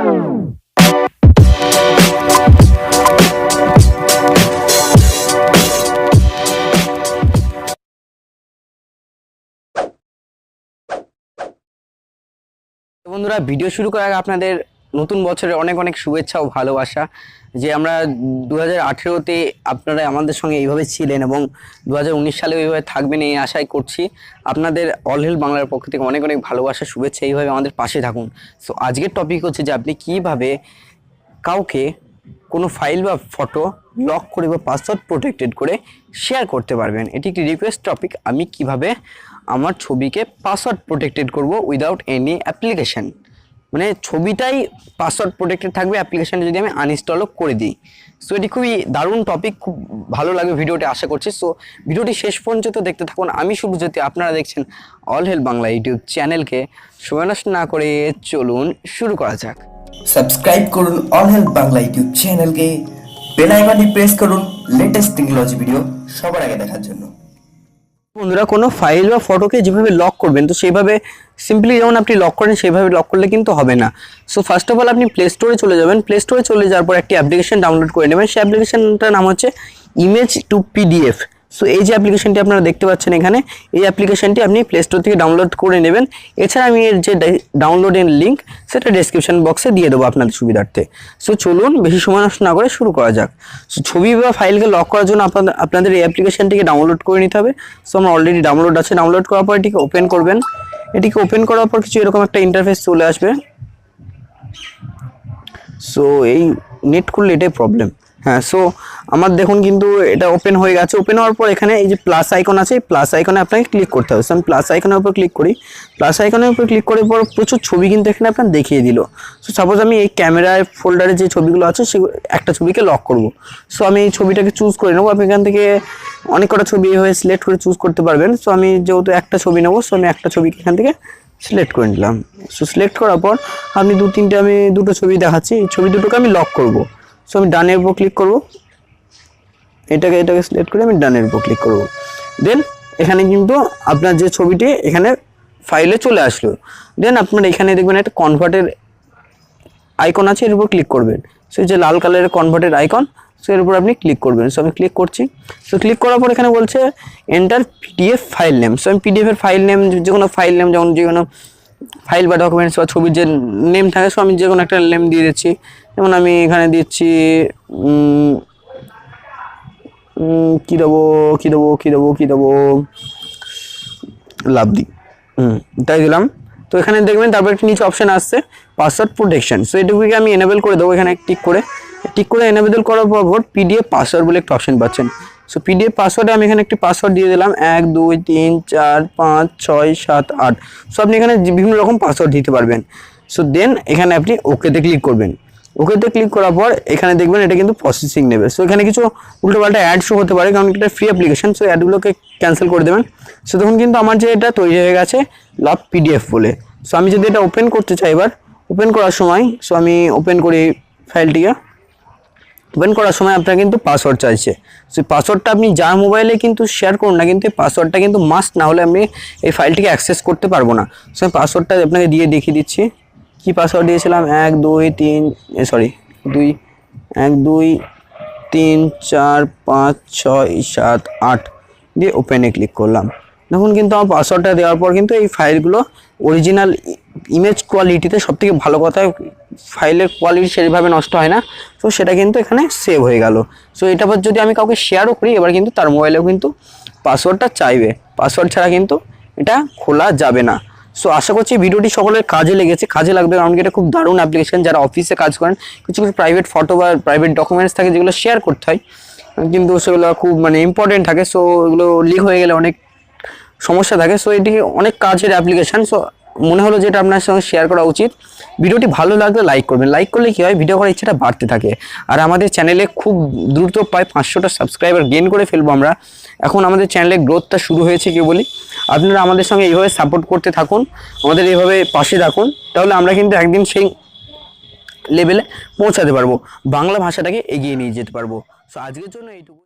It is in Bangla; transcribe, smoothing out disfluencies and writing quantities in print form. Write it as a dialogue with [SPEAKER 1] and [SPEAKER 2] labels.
[SPEAKER 1] বন্ধুরা, ভিডিও শুরু করার আগে আপনাদের নতুন বছরের অনেক অনেক শুভেচ্ছা ও ভালোবাসা। যে আমরা 2018তে আপনারা আমাদের সঙ্গে এইভাবে ছিলেন এবং 2019 সালে এইভাবে থাকবেন এই আশাই করছি। আপনাদের অল হেল্প বাংলার পক্ষ থেকে অনেক অনেক ভালোবাসা শুভেচ্ছা, এইভাবে আমাদের পাশে থাকুন। সো আজকের টপিক হচ্ছে যে আপনি কিভাবে কাউকে কোনো ফাইল বা ফটো লক করে বা পাসওয়ার্ড প্রোটেক্টেড করে শেয়ার করতে পারবেন। এটি একটি রিকোয়েস্ট টপিক। আমি কিভাবে আমার ছবিকে পাসওয়ার্ড প্রোটেক্টেড করব উইদাউট এনি অ্যাপ্লিকেশান, মানে ছবিটাই পাসওয়ার্ড প্রোটেক্টেড থাকবে, অ্যাপ্লিকেশানটা যদি আমি আনইনস্টলও করে দিই। সো এটি খুবই দারুণ টপিক, খুব ভালো লাগবে ভিডিওটি আশা করছি। সো ভিডিওটি শেষ পর্যন্ত দেখতে থাকুন। আমি শুভজ্যোতি, আপনারা দেখছেন অল হেল্প বাংলা ইউটিউব চ্যানেলকে। সময় নষ্ট না করে চলুন শুরু করা যাক।
[SPEAKER 2] সাবস্ক্রাইব করুন অল হেল্প বাংলা ইউটিউব চ্যানেলকে, বেল আইকনটি প্রেস করুন লেটেস্ট টেকনোলজি ভিডিও সবার আগে দেখার জন্য।
[SPEAKER 1] বন্ধুরা, কোনো ফাইল বা ফটোকে যেভাবে লক করবেন তো সেইভাবে সিম্পলি যেমন আপনি লক করেন সেইভাবে লক করলে কিন্তু হবে না। সো ফার্স্ট অফ অল আপনি প্লে স্টোরে চলে যাবেন। প্লে স্টোরে চলে যাওয়ার পর একটি অ্যাপ্লিকেশন ডাউনলোড করে নেবেন। সেই অ্যাপ্লিকেশনটার নাম হচ্ছে ইমেজ টু পিডিএফ। সো এই যে অ্যাপ্লিকেশনটি আপনারা দেখতে পাচ্ছেন এখানে, এই অ্যাপ্লিকেশনটি আপনি প্লে স্টোর থেকে ডাউনলোড করে নেবেন। এছাড়া আমি এর যে ডাউনলোডের লিঙ্ক সেটা ডেসক্রিপশন বক্সে দিয়ে দেবো আপনাদের সুবিধার্থে। সো চলুন বেশি সময় নষ্ট না করে শুরু করা যাক। সো ছবি বা ফাইলকে লক করার জন্য আপনাদের এই অ্যাপ্লিকেশনটিকে ডাউনলোড করে নিতে হবে। সো আমার অলরেডি ডাউনলোড আছে। ডাউনলোড করার পর এটিকে ওপেন করবেন। এটিকে ওপেন করার পর কিছু এরকম একটা ইন্টারফেস চলে আসবে। সো এই নেট খুললে এটাই প্রবলেম। হ্যাঁ, সো আমার দেখুন কিন্তু এটা ওপেন হয়ে গেছে। ওপেন হওয়ার পর এখানে এই যে প্লাস আইকন আছে, এই প্লাস আইকনে আপনাকে ক্লিক করতে হবে। সো আমি প্লাস আইকনের উপর ক্লিক করি। প্লাস আইকনের উপর ক্লিক করার পর প্রচুর ছবি কিন্তু এখানে আপনার দেখিয়ে দিল। সো সাপোজ আমি এই ক্যামেরার ফোল্ডারে যে ছবিগুলো আছে সেগুলো একটা ছবিকে লক করব। সো আমি এই ছবিটাকে চুজ করে নেবো। আপনি এখান থেকে অনেক কটা ছবি হয়ে সিলেক্ট করে চুজ করতে পারবেন। সো আমি যেহেতু একটা ছবি নেবো, সো আমি একটা ছবিকে এখান থেকে সিলেক্ট করে নিলাম। সো সিলেক্ট করার পর আমি দুটো ছবি দেখাচ্ছি। এই ছবি দুটোকে আমি লক করব। সো আমি ডানের উপর ক্লিক করব। এটাকে সিলেক্ট করে আমি ডানের উপর ক্লিক করব। দেন এখানে কিন্তু আপনার যে ছবিটি এখানে ফাইলে চলে আসলো। দেন আপনারা এখানে দেখবেন একটা কনভার্টের আইকন আছে, এর উপর ক্লিক করবেন। সো এই যে লাল কালারের কনভার্টের আইকন, সো এর উপর আপনি ক্লিক করবেন। সো আমি ক্লিক করছি। সো ক্লিক করার পর এখানে বলছে enter PDF file name. So আমি পিডিএফ এর ফাইল নেম, যে কোনো ফাইল নেম, যেমন যে কোনো ফাইল বা ডকুমেন্টস বা ছবির যে নেম থাকে, সো আমি যে কোনো একটা নেম দিয়ে দিচ্ছি। যেমন আমি এখানে দিচ্ছি কি দেবো লাভলি, তাই দিলাম। তো এখানে দেখবেন তারপর একটি নিচে অপশন আসছে পাসওয়ার্ড প্রোটেকশন। সো এটুকুকে আমি এনেবল করে দেবো। এখানে টিক করে এনেবল করার পর পিডিএফ পাসওয়ার্ড বলে একটা অপশন পাচ্ছেন। সো পিডিএফ পাসওয়ার্ডে আমি এখানে একটি পাসওয়ার্ড দিয়ে দিলাম 1 2 3 4 5 6 7 8। সো আপনি এখানে বিভিন্ন রকম পাসওয়ার্ড দিতে পারবেন। সো দেন এখানে আপনি ওকেতে ক্লিক করবেন। ওকেতে ক্লিক করার পর এখানে দেখবেন এটা কিন্তু প্রসেসিং নেবে। সো এখানে কিছু উল্টোপাল্টা অ্যাড শো হতে পারে, কারণ এটা ফ্রি অ্যাপ্লিকেশন। সো অ্যাডগুলোকে ক্যান্সেল করে দেবেন। সো তখন কিন্তু আমার যে এটা তৈরি হয়ে গেছে লাভ পিডিএফ বলে। সো আমি যদি এটা ওপেন করতে চাই, এবার ওপেন করার সময়, সো আমি ওপেন করি ফাইলটিকে। ওপেন করার সময় আপনার কিন্তু পাসওয়ার্ড চাইছে। সো পাসওয়ার্ডটা আপনি যার মোবাইলে কিন্তু শেয়ার করুন না, কিন্তু এই পাসওয়ার্ডটা কিন্তু মাস্ট, না হলে আমি এই ফাইলটিকে অ্যাক্সেস করতে পারবো না। সো আমি পাসওয়ার্ডটা আপনাকে দিয়ে দেখিয়ে দিচ্ছি। কি পাসওয়ার্ড দিয়েছিলাম 1 2 3 1 2 3 4 5 6 7 8 দিয়ে ওপেনে ক্লিক করলাম। দেখুন কিন্তু আমার পাসওয়ার্ডটা দেওয়ার পর কিন্তু এই ফাইলগুলো অরিজিনাল ইমেজ কোয়ালিটিতে, সবথেকে ভালো কথা ফাইলের কোয়ালিটি সেভাবে নষ্ট হয় না। তো সেটা কিন্তু এখানে সেভ হয়ে গেল। সো এটা পর যদি আমি কাউকে শেয়ারও করি, এবার কিন্তু তার মোবাইলেও কিন্তু পাসওয়ার্ডটা চাইবে। পাসওয়ার্ড ছাড়া কিন্তু এটা খোলা যাবে না। সো আশা করছি ভিডিওটি সকলের কাজে লাগবে, কারণ এটা খুব দারুণ অ্যাপ্লিকেশন। যারা অফিসে কাজ করেন, কিছু প্রাইভেট ফটো বা প্রাইভেট ডকুমেন্টস থাকে যেগুলো শেয়ার করতে হয়, কিন্তু সেগুলো খুব ইম্পর্টেন্ট থাকে। সো এগুলো লিক হয়ে গেলে অনেক সমস্যা থাকে। সো এটি অনেক কাজের অ্যাপ্লিকেশান। সো মনে হলো যে এটা আপনার সঙ্গে শেয়ার করা উচিত। ভিডিওটি ভালো লাগলে লাইক করবেন। লাইক করলে কী হয়, ভিডিও করার ইচ্ছাটা বাড়তে থাকে। আর আমাদের চ্যানেলে খুব দ্রুত প্রায় 500টা সাবস্ক্রাইবার গেইন করে ফেলবো আমরা। এখন আমাদের চ্যানেলের গ্রোথটা শুরু হয়েছে কি বলি। আপনারা আমাদের সঙ্গে এইভাবে সাপোর্ট করতে থাকুন, আমাদের এইভাবে পাশে থাকুন, তাহলে আমরা কিন্তু একদিন সেই লেভেলে পৌঁছাতে পারবো, বাংলা ভাষাটাকে এগিয়ে নিয়ে যেতে পারবো। সো আজকের জন্য এইটুকু।